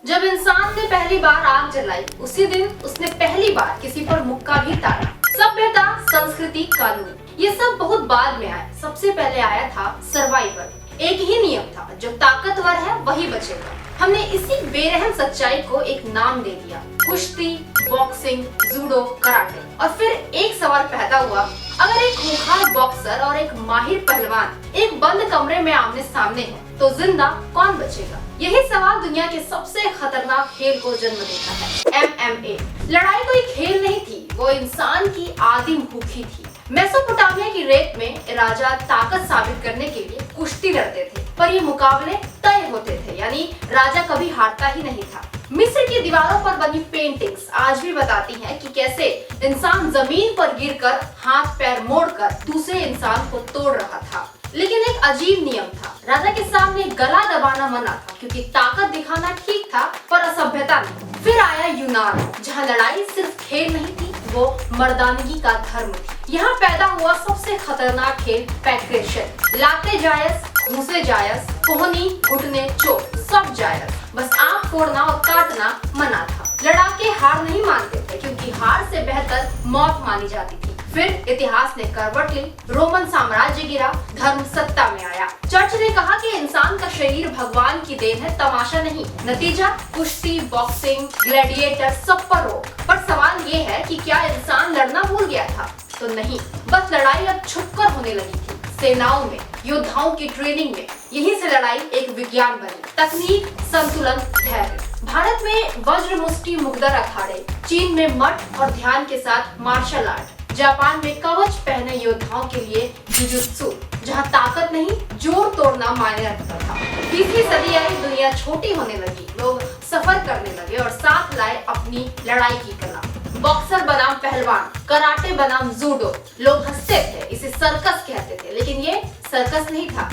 जब इंसान ने पहली बार आग जलाई, उसी दिन उसने पहली बार किसी पर मुक्का भी ताड़ा। सभ्यता, संस्कृति, कानून, ये सब बहुत बाद में आए। सबसे पहले आया था सर्वाइवल। एक ही नियम था, जो ताकतवर है वही बचेगा। हमने इसी बेरहम सच्चाई को एक नाम दे दिया, कुश्ती, बॉक्सिंग, जूडो, कराटे। और फिर एक सवाल पैदा हुआ, अगर एक खूंखार बॉक्सर और एक माहिर पहलवान एक बंद कमरे में आमने सामने हो, तो जिंदा कौन बचेगा? यही सवाल दुनिया के सबसे खतरनाक खेल को जन्म देता है, MMA। लड़ाई कोई खेल नहीं थी, वो इंसान की आदिम भूखी थी। मेसोपोटामिया की रेत में राजा ताकत साबित करने के लिए कुश्ती लड़ते थे, पर ये मुकाबले तय होते थे, यानी राजा कभी हारता ही नहीं था। मिस्र की दीवारों पर बनी पेंटिंग्स आज भी बताती हैं कि कैसे इंसान जमीन पर गिरकर हाथ पैर मोड़कर दूसरे इंसान को तोड़ रहा था। लेकिन एक अजीब नियम था, राजा के सामने गला दबाना मना था, क्योंकि ताकत दिखाना ठीक था पर असभ्यता नहीं। फिर आया यूनान, जहाँ लड़ाई सिर्फ खेल नहीं थी, वो मर्दानगी का धर्म थी। यहाँ पैदा हुआ सबसे खतरनाक खेल पैक्रेशन। लाते जायज, घूसे जायज, कोहनी, घुटने, चोट, सब जायज। बस आंख फोड़ना और काटना मना था। लड़ाके हार नहीं मानते थे, क्योंकि हार से बेहतर मौत मानी जाती थी। फिर इतिहास ने करवट ली, रोमन साम्राज्य गिरा, धर्म सत्ता में आया। चर्च ने कहा कि इंसान का शरीर भगवान की देन है, तमाशा नहीं। नतीजा, कुश्ती, बॉक्सिंग, ग्लैडिएटर, सब पर रोक। पर सवाल ये है कि क्या इंसान लड़ना भूल गया था? तो नहीं, बस लड़ाई अब छुपकर होने लगी थी, सेनाओं में, योद्धाओं की ट्रेनिंग में। यहीं से लड़ाई एक विज्ञान बनी, तकनीक, संतुलन, धैर्य। भारत में वज्र मुष्टि मुग्दर अखाड़े, चीन में मठ और ध्यान के साथ मार्शल आर्ट, जापान में कवच पहने योद्धाओं के लिए जुजुत्सु, जहाँ ताकत नहीं जोर तोड़ना मायने रखता था। 20वीं सदी आई, दुनिया छोटी होने लगी, लोग सफर करने लगे और साथ लाए अपनी लड़ाई की कला। बॉक्सर बनाम पहलवान, कराटे बनाम जूडो। लोग हंसते थे, इसे सर्कस कहते थे, लेकिन ये सर्कस नहीं था,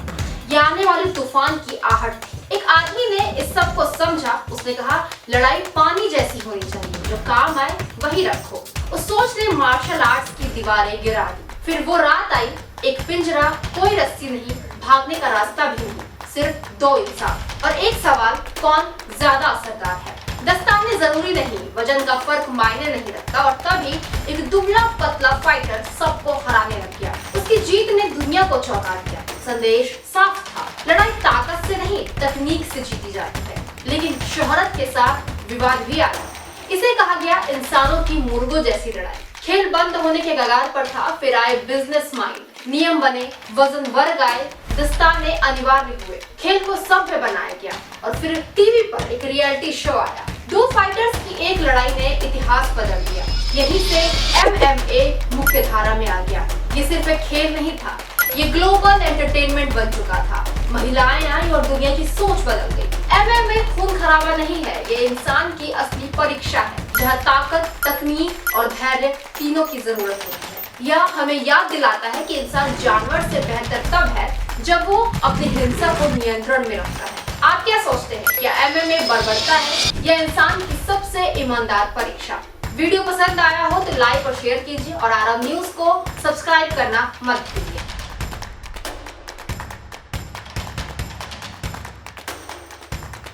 ये आने वाली तूफान की आहट थी। एक आदमी ने इस सब को समझा, उसने कहा लड़ाई पानी जैसी होनी चाहिए, जो काम आए वही रखो। उस सोच ने मार्शल आर्ट्स की दीवारें गिरा दी। फिर वो रात आई, एक पिंजरा, कोई रस्सी नहीं, भागने का रास्ता भी नहीं, सिर्फ दो इंसान और एक सवाल, कौन ज्यादा असरदार है? दस्ताने जरूरी नहीं, वजन का फर्क मायने नहीं रखता। और तभी एक दुबला पतला फाइटर सबको हराने लग गया। उसकी जीत ने दुनिया को चौंका दिया। संदेश साफ था, लड़ाई ताकत से नहीं, तकनीक से जीती जाती है। लेकिन शोहरत के साथ विवाद भी आया। इसे कहा गया इंसानों की मुर्गों जैसी लड़ाई। खेल बंद होने के कगार पर था, फिर आए बिजनेस माइंड, नियम बने, वजन वर्ग आए, दस्ताने अनिवार्य हुए, खेल को सभ्य बनाया गया। और फिर टीवी पर एक रियलिटी शो आया। दो फाइटर्स की एक लड़ाई ने इतिहास बदल दिया। यहीं से MMA मुख्य धारा में आ गया। ये सिर्फ एक खेल नहीं था, ये ग्लोबल एंटरटेनमेंट बन चुका था। महिलाएं आई और दुनिया की सोच बदल गई। MMA खून खराबा नहीं है, ये इंसान की असली परीक्षा है, जहाँ ताकत, तकनीक और धैर्य तीनों की जरूरत होती है। यह हमें याद दिलाता है कि इंसान जानवर से बेहतर तब है जब वो अपनी हिंसा को नियंत्रण में रखता है। आप क्या सोचते हैं, क्या MMA बर्बरता है या इंसान की सबसे ईमानदार परीक्षा? वीडियो पसंद आया हो तो लाइक और शेयर कीजिए और आराम न्यूज को सब्सक्राइब करना मत भूलिए।